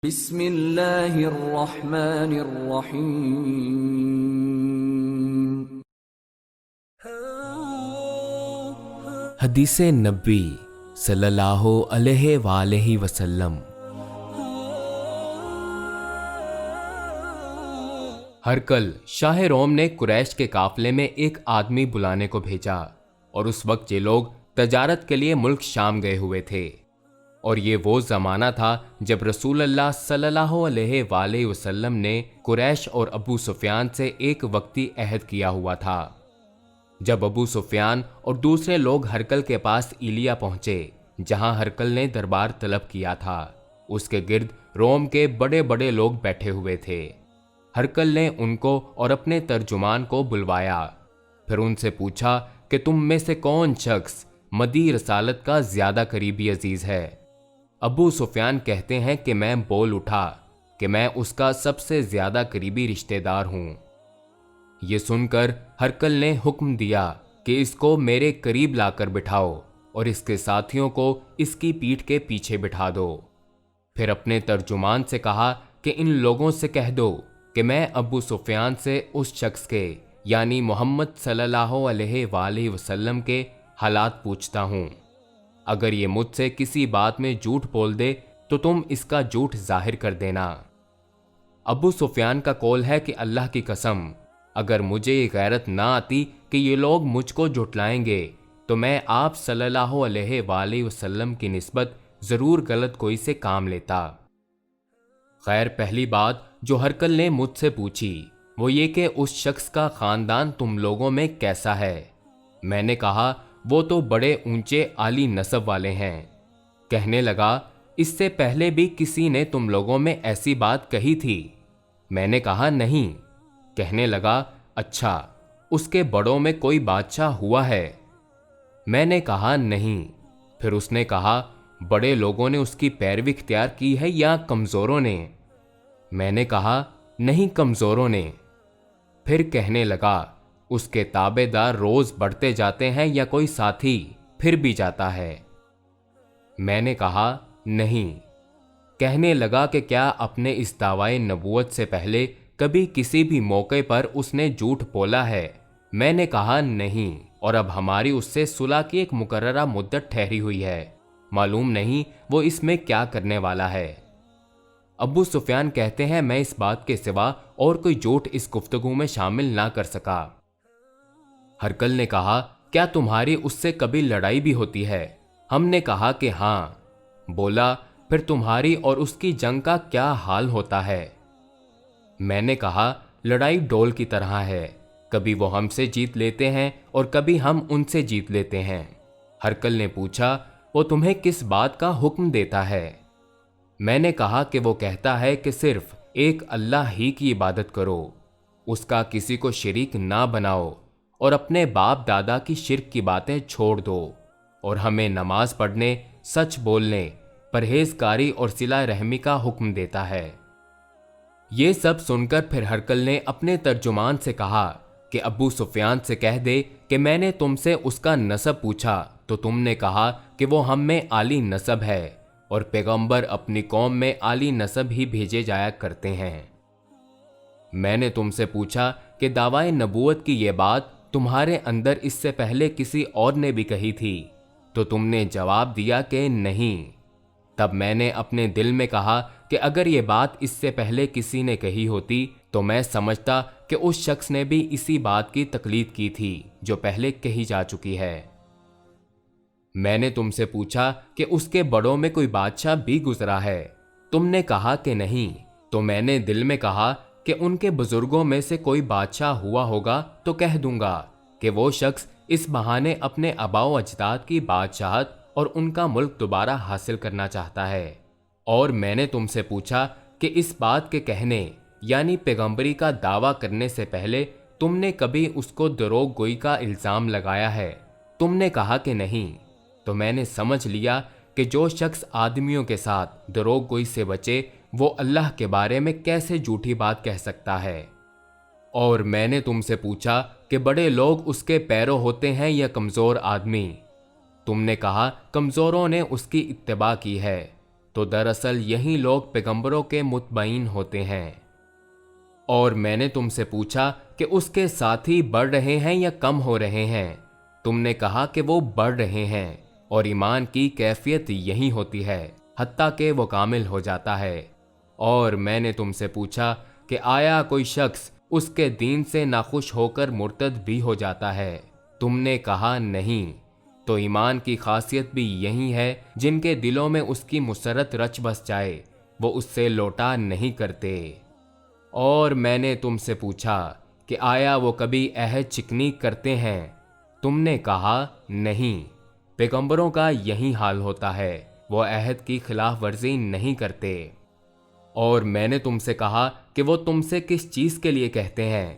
بسم اللہ الرحمن الرحیم۔ حدیث نبی صلی اللہ علیہ وآلہ وسلم۔ ہرقل شاہ روم نے قریش کے قافلے میں ایک آدمی بلانے کو بھیجا، اور اس وقت یہ لوگ تجارت کے لیے ملک شام گئے ہوئے تھے، اور یہ وہ زمانہ تھا جب رسول اللہ صلی اللہ علیہ وآلہ وسلم نے قریش اور ابو سفیان سے ایک وقتی عہد کیا ہوا تھا۔ جب ابو سفیان اور دوسرے لوگ ہرقل کے پاس ایلیا پہنچے، جہاں ہرقل نے دربار طلب کیا تھا، اس کے گرد روم کے بڑے بڑے لوگ بیٹھے ہوئے تھے۔ ہرقل نے ان کو اور اپنے ترجمان کو بلوایا، پھر ان سے پوچھا کہ تم میں سے کون شخص مدی رسالت کا زیادہ قریبی عزیز ہے؟ ابو سفیان کہتے ہیں کہ میں بول اٹھا کہ میں اس کا سب سے زیادہ قریبی رشتہ دار ہوں۔ یہ سن کر ہرقل نے حکم دیا کہ اس کو میرے قریب لا کر بٹھاؤ اور اس کے ساتھیوں کو اس کی پیٹھ کے پیچھے بٹھا دو۔ پھر اپنے ترجمان سے کہا کہ ان لوگوں سے کہہ دو کہ میں ابو سفیان سے اس شخص کے یعنی محمد صلی اللہ علیہ وآلہ وسلم کے حالات پوچھتا ہوں۔ اگر یہ مجھ سے کسی بات میں جھوٹ بول دے تو تم اس کا جھوٹ ظاہر کر دینا۔ ابو سفیان کا قول ہے کہ اللہ کی قسم، اگر مجھے یہ غیرت نہ آتی کہ یہ لوگ مجھ کو جھٹلائیں گے تو میں آپ صلی اللہ علیہ وآلہ وسلم کی نسبت ضرور غلط کوئی سے کام لیتا۔ خیر، پہلی بات جو ہرقل نے مجھ سے پوچھی وہ یہ کہ اس شخص کا خاندان تم لوگوں میں کیسا ہے؟ میں نے کہا وہ تو بڑے اونچے عالی نسب والے ہیں۔ کہنے لگا اس سے پہلے بھی کسی نے تم لوگوں میں ایسی بات کہی تھی؟ میں نے کہا نہیں۔ کہنے لگا اچھا، اس کے بڑوں میں کوئی بادشاہ ہوا ہے؟ میں نے کہا نہیں۔ پھر اس نے کہا بڑے لوگوں نے اس کی پیروی اختیار کی ہے یا کمزوروں نے؟ میں نے کہا نہیں، کمزوروں نے۔ پھر کہنے لگا اس کے تابع دار روز بڑھتے جاتے ہیں یا کوئی ساتھی پھر بھی جاتا ہے؟ میں نے کہا نہیں۔ کہنے لگا کہ کیا اپنے اس دعوی نبوت سے پہلے کبھی کسی بھی موقع پر اس نے جھوٹ بولا ہے؟ میں نے کہا نہیں، اور اب ہماری اس سے صلح کی ایک مقررہ مدت ٹھہری ہوئی ہے، معلوم نہیں وہ اس میں کیا کرنے والا ہے۔ ابو سفیان کہتے ہیں میں اس بات کے سوا اور کوئی جھوٹ اس گفتگو میں شامل نہ کر سکا۔ ہرقل نے کہا کیا تمہاری اس سے کبھی لڑائی بھی ہوتی ہے؟ ہم نے کہا کہ ہاں۔ بولا پھر تمہاری اور اس کی جنگ کا کیا حال ہوتا ہے؟ میں نے کہا لڑائی ڈول کی طرح ہے، کبھی وہ ہم سے جیت لیتے ہیں اور کبھی ہم ان سے جیت لیتے ہیں۔ ہرقل نے پوچھا وہ تمہیں کس بات کا حکم دیتا ہے؟ میں نے کہا کہ وہ کہتا ہے کہ صرف ایک اللہ ہی کی عبادت کرو، اس کا کسی کو شریک نہ بناؤ، اور اپنے باپ دادا کی شرک کی باتیں چھوڑ دو، اور ہمیں نماز پڑھنے، سچ بولنے، پرہیزکاری اور صلہ رحمی کا حکم دیتا ہے۔ یہ سب سن کر پھر ہرقل نے اپنے ترجمان سے کہا کہ ابو سفیان سے کہہ دے کہ میں نے تم سے اس کا نسب پوچھا تو تم نے کہا کہ وہ ہم میں عالی نسب ہے، اور پیغمبر اپنی قوم میں عالی نسب ہی بھیجے جایا کرتے ہیں۔ میں نے تم سے پوچھا کہ دعوی نبوت کی یہ بات تمہارے اندر اس سے پہلے کسی اور نے بھی کہی تھی؟ تو تم نے جواب دیا کہ نہیں۔ تب میں نے اپنے دل میں کہا کہ اگر یہ بات اس سے پہلے کسی نے کہی ہوتی تو میں سمجھتا کہ اس شخص نے بھی اسی بات کی تقلید کی تھی جو پہلے کہی جا چکی ہے۔ میں نے تم سے پوچھا کہ اس کے بڑوں میں کوئی بادشاہ بھی گزرا ہے؟ تم نے کہا کہ نہیں۔ تو میں نے دل میں کہا کہ ان کے بزرگوں میں سے کوئی بادشاہ ہوا ہوگا تو کہہ دوں گا کہ وہ شخص اس بہانے اپنے آباء و اجداد کی بادشاہت اور ان کا ملک دوبارہ حاصل کرنا چاہتا ہے۔ اور میں نے تم سے پوچھا کہ اس بات کے کہنے یعنی پیغمبری کا دعویٰ کرنے سے پہلے تم نے کبھی اس کو دروغ گوئی کا الزام لگایا ہے؟ تم نے کہا کہ نہیں۔ تو میں نے سمجھ لیا کہ جو شخص آدمیوں کے ساتھ دروغ گوئی سے بچے وہ اللہ کے بارے میں کیسے جھوٹی بات کہہ سکتا ہے؟ اور میں نے تم سے پوچھا کہ بڑے لوگ اس کے پیرو ہوتے ہیں یا کمزور آدمی؟ تم نے کہا کمزوروں نے اس کی اتباع کی ہے۔ تو دراصل یہی لوگ پیغمبروں کے متبعین ہوتے ہیں۔ اور میں نے تم سے پوچھا کہ اس کے ساتھی بڑھ رہے ہیں یا کم ہو رہے ہیں؟ تم نے کہا کہ وہ بڑھ رہے ہیں، اور ایمان کی کیفیت یہی ہوتی ہے حتیٰ کہ وہ کامل ہو جاتا ہے۔ اور میں نے تم سے پوچھا کہ آیا کوئی شخص اس کے دین سے ناخوش ہو کر مرتد بھی ہو جاتا ہے؟ تم نے کہا نہیں۔ تو ایمان کی خاصیت بھی یہی ہے، جن کے دلوں میں اس کی مسرت رچ بس جائے وہ اس سے لوٹا نہیں کرتے۔ اور میں نے تم سے پوچھا کہ آیا وہ کبھی عہد چکنی کرتے ہیں؟ تم نے کہا نہیں۔ پیغمبروں کا یہی حال ہوتا ہے، وہ عہد کی خلاف ورزی نہیں کرتے۔ اور میں نے تم سے کہا کہ وہ تم سے کس چیز کے لیے کہتے ہیں؟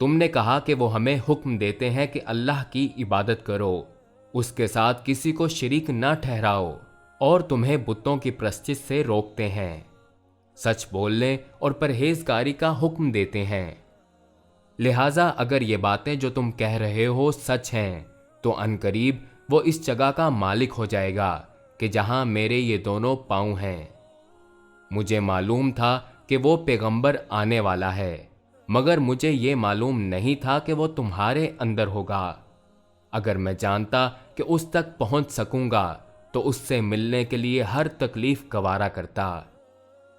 تم نے کہا کہ وہ ہمیں حکم دیتے ہیں کہ اللہ کی عبادت کرو، اس کے ساتھ کسی کو شریک نہ ٹھہراؤ، اور تمہیں بتوں کی پرستش سے روکتے ہیں، سچ بولنے اور پرہیزگاری کا حکم دیتے ہیں۔ لہٰذا اگر یہ باتیں جو تم کہہ رہے ہو سچ ہیں تو عنقریب وہ اس جگہ کا مالک ہو جائے گا کہ جہاں میرے یہ دونوں پاؤں ہیں۔ مجھے معلوم تھا کہ وہ پیغمبر آنے والا ہے، مگر مجھے یہ معلوم نہیں تھا کہ وہ تمہارے اندر ہوگا۔ اگر میں جانتا کہ اس تک پہنچ سکوں گا تو اس سے ملنے کے لیے ہر تکلیف گوارا کرتا۔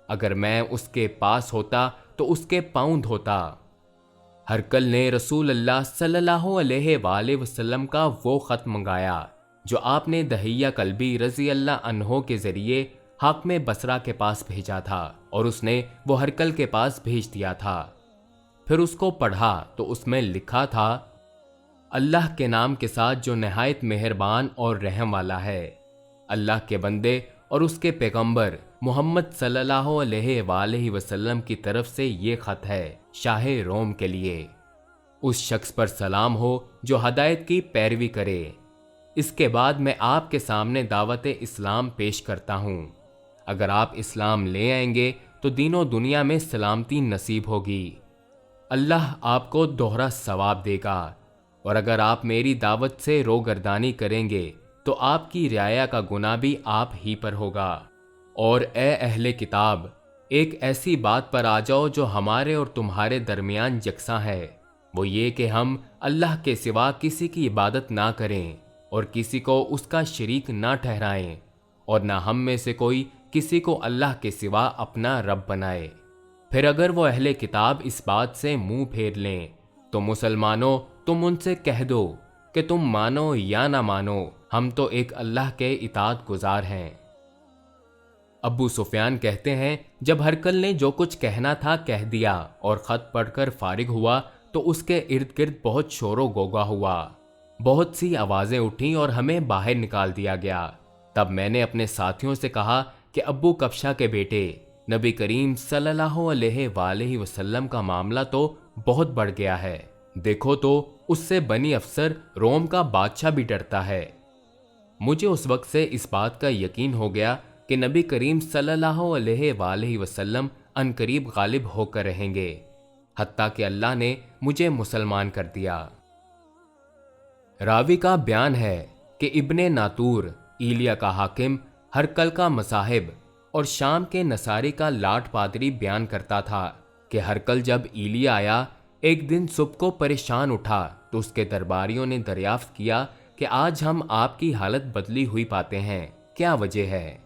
اگر میں اس کے پاس ہوتا تو اس کے پاؤں دھوتا۔ ہرقل نے رسول اللہ صلی اللہ علیہ وآلہ وسلم کا وہ خط منگایا جو آپ نے دہیہ کلبی رضی اللہ عنہ کے ذریعے حاکم بصرہ کے پاس بھیجا تھا، اور اس نے وہ ہرقل کے پاس بھیج دیا تھا۔ پھر اس کو پڑھا تو اس میں لکھا تھا، اللہ کے نام کے ساتھ جو نہایت مہربان اور رحم والا ہے۔ اللہ کے بندے اور اس کے پیغمبر محمد صلی اللہ علیہ وآلہ وسلم کی طرف سے یہ خط ہے شاہ روم کے لیے۔ اس شخص پر سلام ہو جو ہدایت کی پیروی کرے۔ اس کے بعد میں آپ کے سامنے دعوت اسلام پیش کرتا ہوں۔ اگر آپ اسلام لے آئیں گے تو دین و دنیا میں سلامتی نصیب ہوگی، اللہ آپ کو دوہرا ثواب دے گا، اور اگر آپ میری دعوت سے روگردانی کریں گے تو آپ کی رعایا کا گناہ بھی آپ ہی پر ہوگا۔ اور اے اہل کتاب، ایک ایسی بات پر آ جاؤ جو ہمارے اور تمہارے درمیان یکساں ہے، وہ یہ کہ ہم اللہ کے سوا کسی کی عبادت نہ کریں اور کسی کو اس کا شریک نہ ٹھہرائیں، اور نہ ہم میں سے کوئی کسی کو اللہ کے سوا اپنا رب بنائے۔ پھر اگر وہ اہل کتاب اس بات سے منہ پھیر لیں تو مسلمانوں تم ان سے کہہ دو کہ تم مانو یا نہ مانو، ہم تو ایک اللہ کے اطاعت گزار ہیں۔ ابو سفیان کہتے ہیں، جب ہرقل نے جو کچھ کہنا تھا کہہ دیا اور خط پڑھ کر فارغ ہوا تو اس کے ارد گرد بہت شور و غوغا ہوا، بہت سی آوازیں اٹھیں اور ہمیں باہر نکال دیا گیا۔ تب میں نے اپنے ساتھیوں سے کہا کہ ابو کبشہ کے بیٹے، نبی کریم صلی اللہ علیہ وآلہ وسلم کا معاملہ تو بہت بڑھ گیا ہے، دیکھو تو اس سے بنی افسر روم کا بادشاہ بھی ڈرتا ہے۔ مجھے اس وقت سے اس بات کا یقین ہو گیا کہ نبی کریم صلی اللہ علیہ وآلہ وسلم عنقریب غالب ہو کر رہیں گے، حتیٰ کہ اللہ نے مجھے مسلمان کر دیا۔ راوی کا بیان ہے کہ ابن ناتور ایلیا کا حاکم، ہرقل کا مصاحب اور شام کے نصاری کا لاٹ پادری بیان کرتا تھا کہ ہرقل جب ایلیا آیا ایک دن صبح کو پریشان اٹھا تو اس کے درباریوں نے دریافت کیا کہ آج ہم آپ کی حالت بدلی ہوئی پاتے ہیں، کیا وجہ ہے؟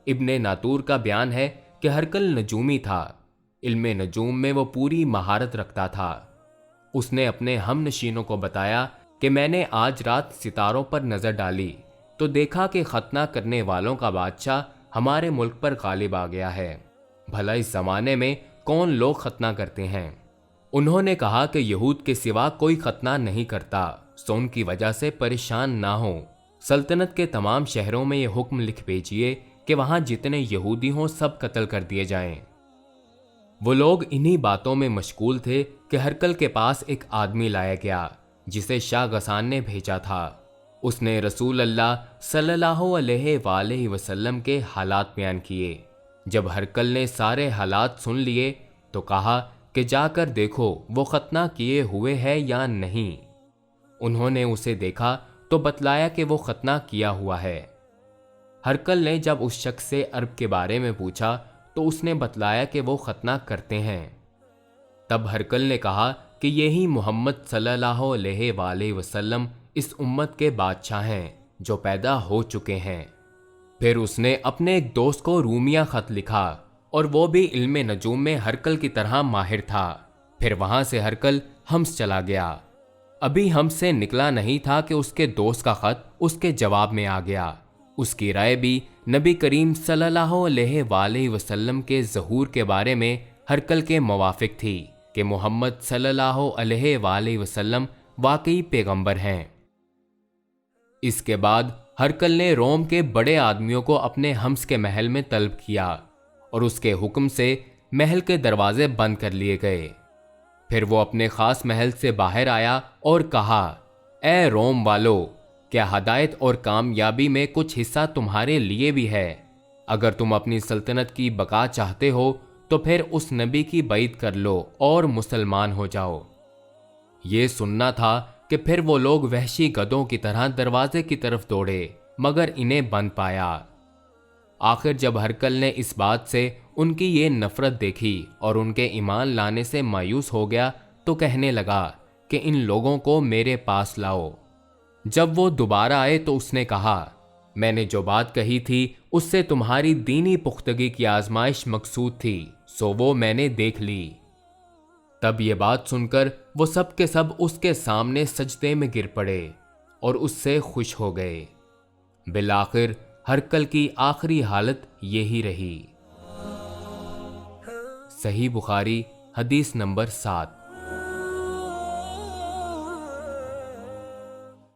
ابن ناتور کا بیان ہے کہ ہرقل نجومی تھا، علم نجوم میں وہ پوری مہارت رکھتا تھا۔ اس نے اپنے ہم نشینوں کو بتایا کہ میں نے آج رات ستاروں پر نظر ڈالی تو دیکھا کہ ختنہ کرنے والوں کا بادشاہ ہمارے ملک پر غالب آ گیا ہے، بھلا اس زمانے میں کون لوگ ختنہ کرتے ہیں؟ انہوں نے کہا کہ یہود کے سوا کوئی ختنہ نہیں کرتا، سو ان کی وجہ سے پریشان نہ ہو، سلطنت کے تمام شہروں میں یہ حکم لکھ بھیجیے کہ وہاں جتنے یہودی ہوں سب قتل کر دیے جائیں۔ وہ لوگ انہی باتوں میں مشغول تھے کہ ہرقل کے پاس ایک آدمی لایا گیا جسے شاہ غسان نے بھیجا تھا۔ اس نے رسول اللہ صلی اللہ علیہ وآلہ وسلم کے حالات بیان کیے۔ جب ہرقل نے سارے حالات سن لیے تو کہا کہ جا کر دیکھو وہ ختنہ کیے ہوئے ہے یا نہیں۔ انہوں نے اسے دیکھا تو بتلایا کہ وہ ختنہ کیا ہوا ہے۔ ہرکل نے جب اس شخص سے عرب کے بارے میں پوچھا تو اس نے بتلایا کہ وہ ختنہ کرتے ہیں۔ تب ہرکل نے کہا کہ یہی محمد صلی اللہ علیہ وآلہ وسلم اس امت کے بادشاہ ہیں جو پیدا ہو چکے ہیں۔ پھر اس نے اپنے ایک دوست کو رومیہ خط لکھا اور وہ بھی علم نجوم میں ہرکل کی طرح ماہر تھا۔ پھر وہاں سے ہرکل حمص چلا گیا۔ ابھی حمص سے نکلا نہیں تھا کہ اس کے دوست کا خط اس کے جواب میں آ گیا۔ اس کی رائے بھی نبی کریم صلی اللہ علیہ وآلہ وسلم کے ظہور کے بارے میں ہرکل کے موافق تھی کہ محمد صلی اللہ علیہ وآلہ وسلم واقعی پیغمبر ہیں۔ اس کے بعد ہرکل نے روم کے بڑے آدمیوں کو اپنے حمص کے محل میں طلب کیا اور اس کے حکم سے محل کے دروازے بند کر لیے گئے۔ پھر وہ اپنے خاص محل سے باہر آیا اور کہا، اے روم والو، کیا ہدایت اور کامیابی میں کچھ حصہ تمہارے لیے بھی ہے؟ اگر تم اپنی سلطنت کی بقا چاہتے ہو تو پھر اس نبی کی بیعت کر لو اور مسلمان ہو جاؤ۔ یہ سننا تھا کہ پھر وہ لوگ وحشی گدھوں کی طرح دروازے کی طرف دوڑے مگر انہیں بند پایا۔ آخر جب ہرکل نے اس بات سے ان کی یہ نفرت دیکھی اور ان کے ایمان لانے سے مایوس ہو گیا تو کہنے لگا کہ ان لوگوں کو میرے پاس لاؤ۔ جب وہ دوبارہ آئے تو اس نے کہا، میں نے جو بات کہی تھی اس سے تمہاری دینی پختگی کی آزمائش مقصود تھی، سو وہ میں نے دیکھ لی۔ تب یہ بات سن کر وہ سب کے سب اس کے سامنے سجدے میں گر پڑے اور اس سے خوش ہو گئے۔ بالآخر ہرکل کی آخری حالت یہی رہی۔ صحیح بخاری حدیث نمبر 7۔